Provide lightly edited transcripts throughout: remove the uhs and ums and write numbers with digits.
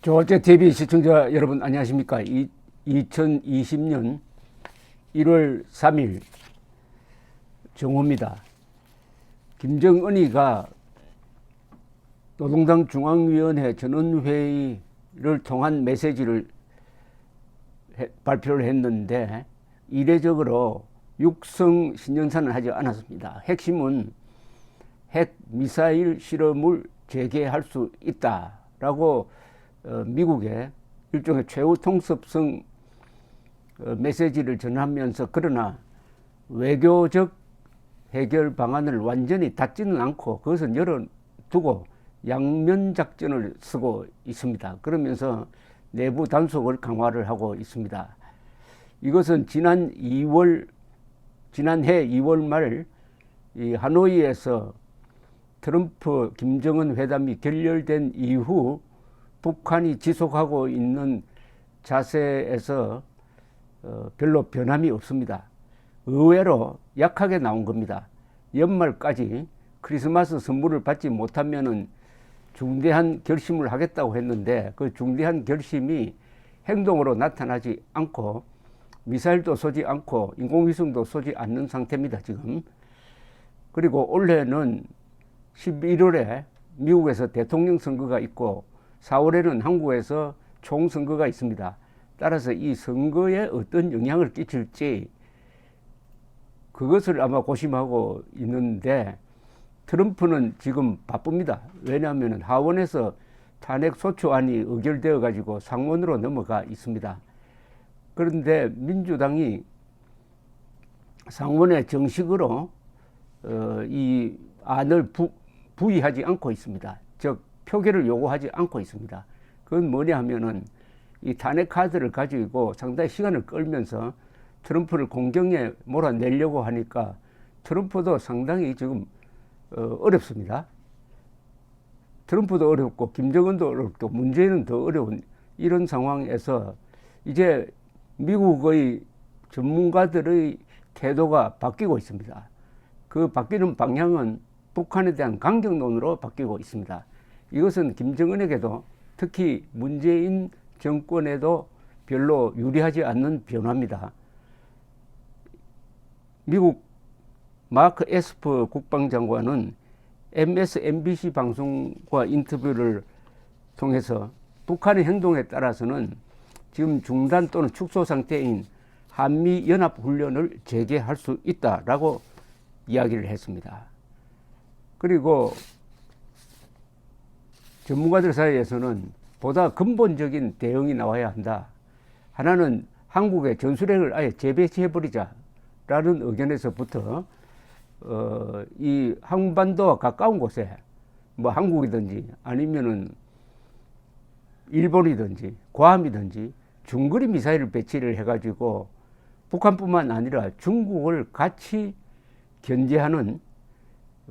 조제 TV 시청자 여러분 안녕하십니까? 2020년 1월 3일 정오입니다. 김정은이가 노동당 중앙위원회 전원회의를 통한 메시지를 발표를 했는데 이례적으로 육성 신년사는 하지 않았습니다. 핵심은 핵 미사일 실험을 재개할 수 있다라고 미국의 일종의 최후 통섭성 메시지를 전하면서, 그러나 외교적 해결 방안을 완전히 닫지는 않고 그것은 열어두고 양면 작전을 쓰고 있습니다. 그러면서 내부 단속을 강화를 하고 있습니다. 이것은 지난해 2월 말 이 하노이에서 트럼프 김정은 회담이 결렬된 이후 북한이 지속하고 있는 자세에서 별로 변함이 없습니다. 의외로 약하게 나온 겁니다. 연말까지 크리스마스 선물을 받지 못하면은 중대한 결심을 하겠다고 했는데, 그 중대한 결심이 행동으로 나타나지 않고 미사일도 쏘지 않고 인공위성도 쏘지 않는 상태입니다, 지금. 그리고 올해는 11월에 미국에서 대통령 선거가 있고 4월에는 한국에서 총선거가 있습니다. 따라서 이 선거에 어떤 영향을 끼칠지 그것을 아마 고심하고 있는데, 트럼프는 지금 바쁩니다. 왜냐하면 하원에서 탄핵 소추안이 의결되어 가지고 상원으로 넘어가 있습니다. 그런데 민주당이 상원에 정식으로 이 안을 부의하지 않고 있습니다. 즉 표결을 요구하지 않고 있습니다. 그건 뭐냐 하면은 이 탄핵 카드를 가지고 상당히 시간을 끌면서 트럼프를 공경에 몰아내려고 하니까 트럼프도 상당히 지금 어렵습니다. 트럼프도 어렵고 김정은도 어렵고 문재인은 더 어려운 이런 상황에서 이제 미국의 전문가들의 태도가 바뀌고 있습니다. 그 바뀌는 방향은 북한에 대한 강경론으로 바뀌고 있습니다. 이것은 김정은에게도 특히 문재인 정권에도 별로 유리하지 않는 변화입니다. 미국 마크 에스퍼 국방장관은 MSNBC 방송과 인터뷰를 통해서 북한의 행동에 따라서는 지금 중단 또는 축소 상태인 한미연합훈련을 재개할 수 있다라고 이야기를 했습니다. 그리고 전문가들 사이에서는 보다 근본적인 대응이 나와야 한다. 하나는 한국의 전술핵을 아예 재배치해버리자라는 의견에서부터 이 한반도와 가까운 곳에 뭐 한국이든지 아니면은 일본이든지 괌이든지 중거리 미사일을 배치를 해가지고 북한뿐만 아니라 중국을 같이 견제하는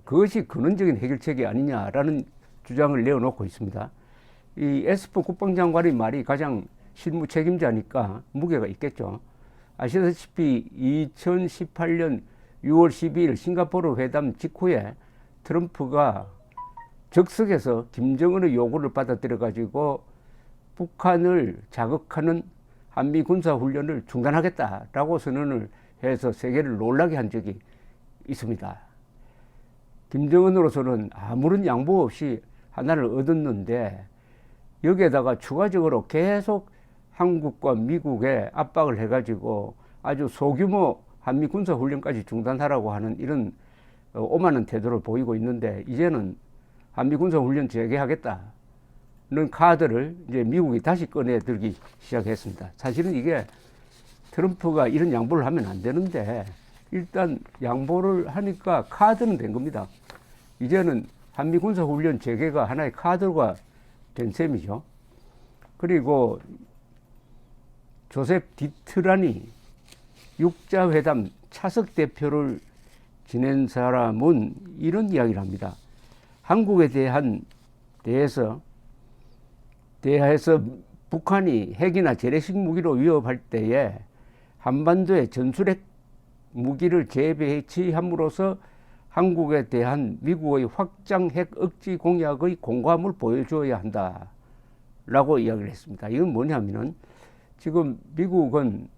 그것이 근원적인 해결책이 아니냐라는 주장을 내어놓고 있습니다. 이 에스퍼 국방장관의 말이 가장 실무 책임자니까 무게가 있겠죠. 아시다시피 2018년 6월 12일 싱가포르 회담 직후에 트럼프가 적석에서 김정은의 요구를 받아들여 가지고 북한을 자극하는 한미 군사훈련을 중단하겠다라고 선언을 해서 세계를 놀라게 한 적이 있습니다. 김정은으로서는 아무런 양보 없이 하나를 얻었는데, 여기에다가 추가적으로 계속 한국과 미국에 압박을 해가지고 아주 소규모 한미 군사훈련까지 중단하라고 하는 이런 오만한 태도를 보이고 있는데, 이제는 한미 군사훈련 재개하겠다는 카드를 이제 미국이 다시 꺼내 들기 시작했습니다. 사실은 이게 트럼프가 이런 양보를 하면 안 되는데 일단 양보를 하니까 카드는 된 겁니다. 이제는 한미 군사훈련 재개가 하나의 카드가 된 셈이죠. 그리고 조셉 디트라니 육자회담 차석 대표를 지낸 사람은 이런 이야기를 합니다. 한국에 대해서 북한이 핵이나 재래식 무기로 위협할 때에 한반도에 전술핵 무기를 재배치함으로써 한국에 대한 미국의 확장 핵 억지 공약의 공감을 보여줘야 한다. 라고 이야기를 했습니다. 이건 뭐냐면은 지금 미국은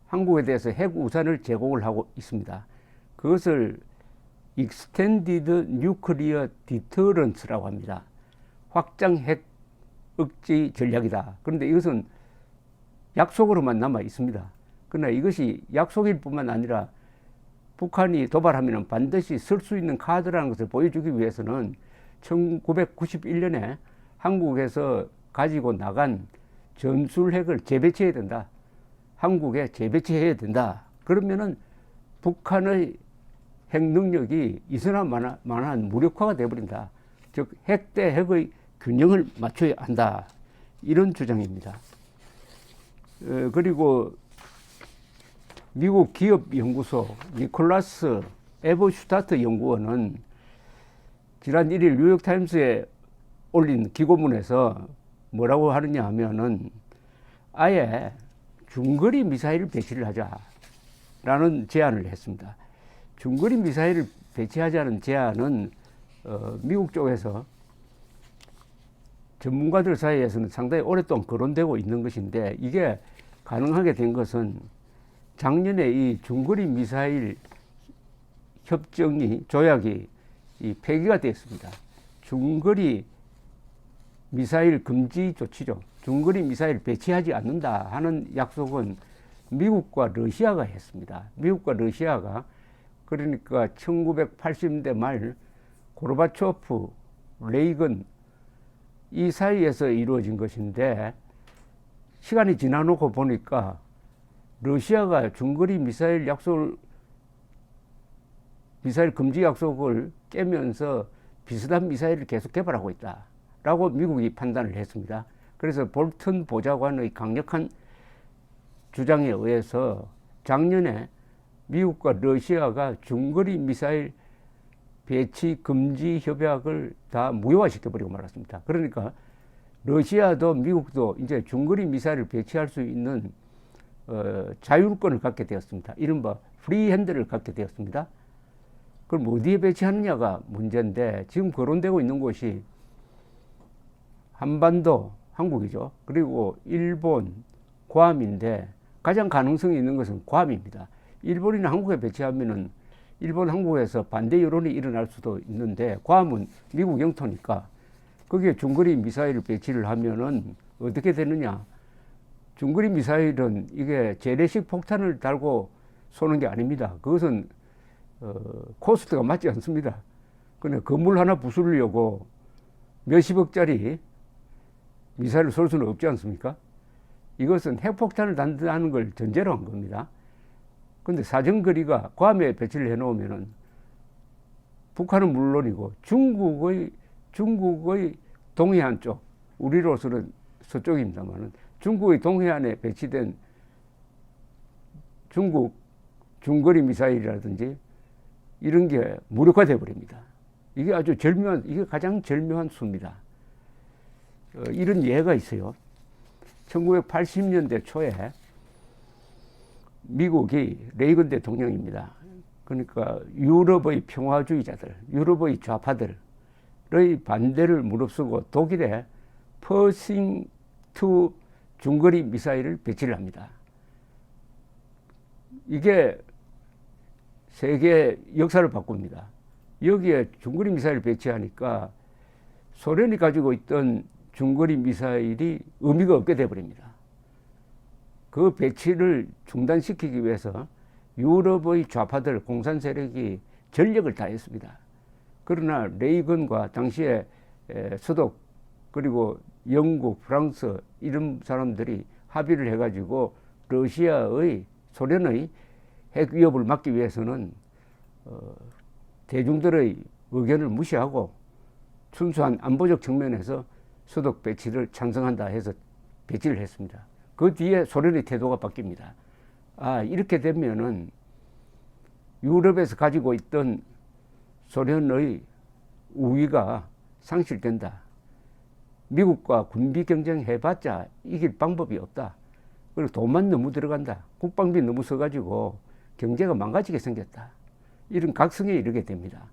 한국에 대해서 핵 우산을 제공을 하고 있습니다. 그것을 Extended Nuclear Deterrence라고 합니다. 확장 핵 억지 전략이다. 그런데 이것은 약속으로만 남아 있습니다. 그러나 이것이 약속일 뿐만 아니라 북한이 도발하면 반드시 쓸 수 있는 카드라는 것을 보여주기 위해서는 1991년에 한국에서 가지고 나간 전술핵을 재배치해야 된다. 한국에 재배치해야 된다. 그러면은 북한의 핵 능력이 있으나 마나한 무력화가 되어버린다. 즉, 핵 대 핵의 균형을 맞춰야 한다. 이런 주장입니다. 그리고 미국 기업연구소 니콜라스 에버슈타트 연구원은 지난 1일 뉴욕타임스에 올린 기고문에서 뭐라고 하느냐 하면은 아예 중거리 미사일 배치를 하자라는 제안을 했습니다. 중거리 미사일을 배치하자는 제안은 미국 쪽에서 전문가들 사이에서는 상당히 오랫동안 거론되고 있는 것인데, 이게 가능하게 된 것은 작년에 이 중거리 미사일 조약이 폐기가 되었습니다. 중거리 미사일 금지 조치죠. 중거리 미사일 배치하지 않는다 하는 약속은 미국과 러시아가 했습니다. 미국과 러시아가, 그러니까 1980년대 말 고르바초프, 레이건 이 사이에서 이루어진 것인데, 시간이 지나놓고 보니까 러시아가 중거리 미사일 금지 약속을 깨면서 비슷한 미사일을 계속 개발하고 있다라고 미국이 판단을 했습니다. 그래서 볼턴 보좌관의 강력한 주장에 의해서 작년에 미국과 러시아가 중거리 미사일 배치 금지 협약을 다 무효화시켜버리고 말았습니다. 그러니까 러시아도 미국도 이제 중거리 미사일을 배치할 수 있는 자율권을 갖게 되었습니다. 이른바 프리핸드를 갖게 되었습니다. 그럼 어디에 배치하느냐가 문제인데, 지금 거론되고 있는 곳이 한반도, 한국이죠. 그리고 일본, 괌인데 가장 가능성이 있는 것은 괌입니다. 일본이나 한국에 배치하면은 일본, 한국에서 반대 여론이 일어날 수도 있는데, 괌은 미국 영토니까 거기에 중거리 미사일을 배치를 하면은 어떻게 되느냐. 중거리 미사일은 이게 재래식 폭탄을 달고 쏘는 게 아닙니다. 그것은 코스트가 맞지 않습니다. 근데 건물 하나 부수려고 몇십억짜리 미사일을 쏠 수는 없지 않습니까? 이것은 핵폭탄을 단다는 걸 전제로 한 겁니다. 근데 사정거리가 괌에 배치를 해놓으면은 북한은 물론이고 중국의 동해안 쪽, 우리로서는 서쪽입니다만은 중국의 동해안에 배치된 중국 중거리 미사일이라든지 이런 게 무력화되어 버립니다. 이게 아주 이게 가장 절묘한 수입니다. 이런 예가 있어요. 1980년대 초에 미국이 레이건 대통령입니다. 그러니까 유럽의 평화주의자들, 유럽의 좌파들의 반대를 무릅쓰고 독일에 퍼싱2 중거리 미사일을 배치를 합니다. 이게 세계 역사를 바꿉니다. 여기에 중거리 미사일을 배치하니까 소련이 가지고 있던 중거리 미사일이 의미가 없게 되어버립니다. 그 배치를 중단시키기 위해서 유럽의 좌파들, 공산 세력이 전력을 다했습니다. 그러나 레이건과 당시에 서독, 그리고 영국, 프랑스 이런 사람들이 합의를 해가지고 소련의 핵 위협을 막기 위해서는 대중들의 의견을 무시하고 순수한 안보적 측면에서 서독 배치를 찬성한다 해서 배치를 했습니다. 그 뒤에 소련의 태도가 바뀝니다. 이렇게 되면은 유럽에서 가지고 있던 소련의 우위가 상실된다. 미국과 군비 경쟁해봤자 이길 방법이 없다. 그리고 돈만 너무 들어간다. 국방비 너무 써가지고 경제가 망가지게 생겼다. 이런 각성에 이르게 됩니다.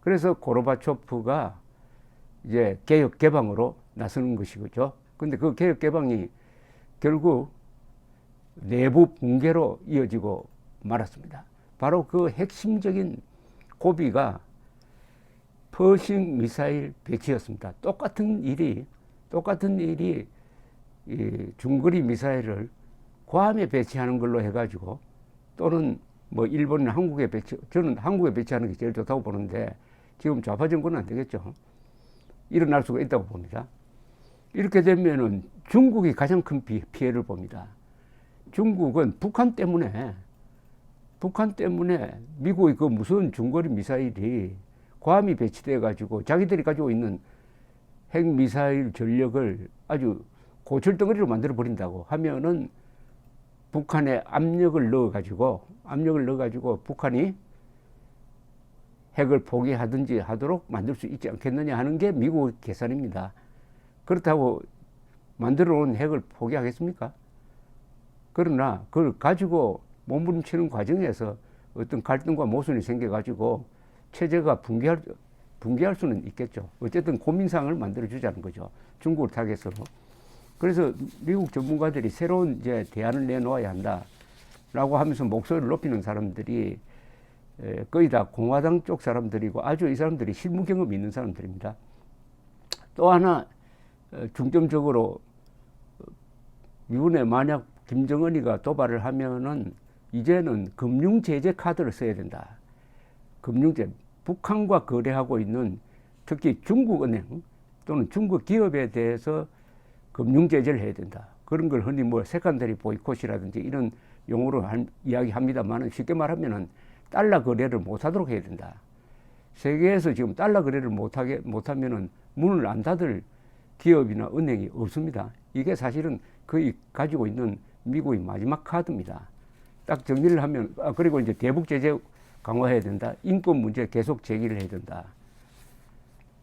그래서 고르바초프가 이제 개혁 개방으로 나서는 것이죠. 근데 그 개혁 개방이 결국 내부 붕괴로 이어지고 말았습니다. 바로 그 핵심적인 고비가 퍼싱 미사일 배치였습니다. 똑같은 일이 이 중거리 미사일을 괌에 배치하는 걸로 해가지고, 또는 뭐 일본이나 한국에 저는 한국에 배치하는 게 제일 좋다고 보는데, 지금 좌파 정권은 안 되겠죠. 일어날 수가 있다고 봅니다. 이렇게 되면은 중국이 가장 큰 피해를 봅니다. 중국은 북한 때문에 미국의 그 무서운 중거리 미사일이 괌이 배치돼 가지고 자기들이 가지고 있는 핵 미사일 전력을 아주 고철덩어리로 만들어 버린다고 하면은, 북한에 압력을 넣어 가지고 북한이 핵을 포기하든지 하도록 만들 수 있지 않겠느냐 하는 게 미국의 계산입니다. 그렇다고 만들어 놓은 핵을 포기하겠습니까? 그러나 그걸 가지고 몸부림치는 과정에서 어떤 갈등과 모순이 생겨가지고 체제가 붕괴할 수는 있겠죠. 어쨌든 고민상을 만들어주자는 거죠. 중국을 타겟으로. 그래서 미국 전문가들이 새로운 이제 대안을 내놓아야 한다라고 하면서 목소리를 높이는 사람들이 거의 다 공화당 쪽 사람들이고, 아주 이 사람들이 실무 경험이 있는 사람들입니다. 또 하나 중점적으로, 이번에 만약 김정은이가 도발을 하면은 이제는 금융 제재 카드를 써야 된다. 금융제, 북한과 거래하고 있는 특히 중국 은행 또는 중국 기업에 대해서 금융 제재를 해야 된다. 그런 걸 흔히 뭐 세컨더리 보이콧이라든지 이런 용어로 이야기합니다만, 쉽게 말하면은 달러 거래를 못하도록 해야 된다. 세계에서 지금 달러 거래를 못하면은 문을 안 닫을 기업이나 은행이 없습니다. 이게 사실은 거의 가지고 있는 미국의 마지막 카드입니다. 딱 정리를 하면, 그리고 이제 대북 제재 강화해야 된다. 인권 문제 계속 제기를 해야 된다.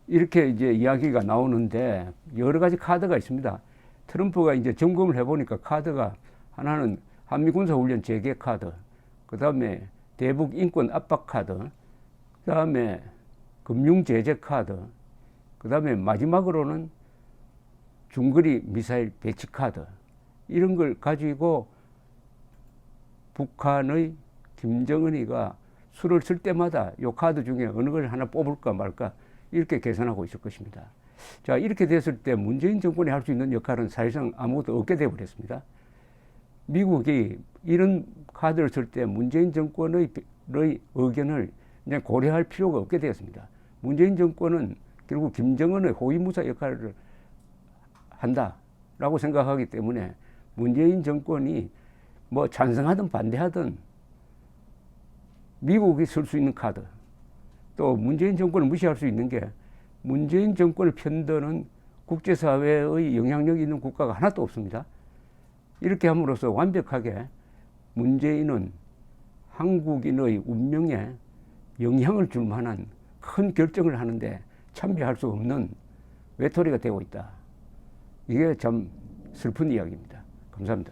이렇게 이제 이야기가 나오는데, 여러 가지 카드가 있습니다. 트럼프가 이제 점검을 해보니까 카드가, 하나는 한미 군사훈련 재개 카드, 그 다음에 대북 인권 압박 카드, 그 다음에 금융 제재 카드, 그 다음에 마지막으로는 중거리 미사일 배치 카드, 이런 걸 가지고 북한의 김정은이가 수를 쓸 때마다 이 카드 중에 어느 걸 하나 뽑을까 말까 이렇게 계산하고 있을 것입니다. 자, 이렇게 됐을 때 문재인 정권이 할 수 있는 역할은 사실상 아무것도 없게 되어버렸습니다. 미국이 이런 카드를 쓸 때 문재인 정권의 의견을 그냥 고려할 필요가 없게 되었습니다. 문재인 정권은 결국 김정은의 호위무사 역할을 한다라고 생각하기 때문에, 문재인 정권이 뭐 찬성하든 반대하든 미국이 쓸 수 있는 카드, 또 문재인 정권을 무시할 수 있는 게, 문재인 정권을 편드는 국제사회의 영향력 있는 국가가 하나도 없습니다. 이렇게 함으로써 완벽하게 문재인은 한국인의 운명에 영향을 줄 만한 큰 결정을 하는데 참여할 수 없는 외톨이가 되고 있다. 이게 참 슬픈 이야기입니다. 감사합니다.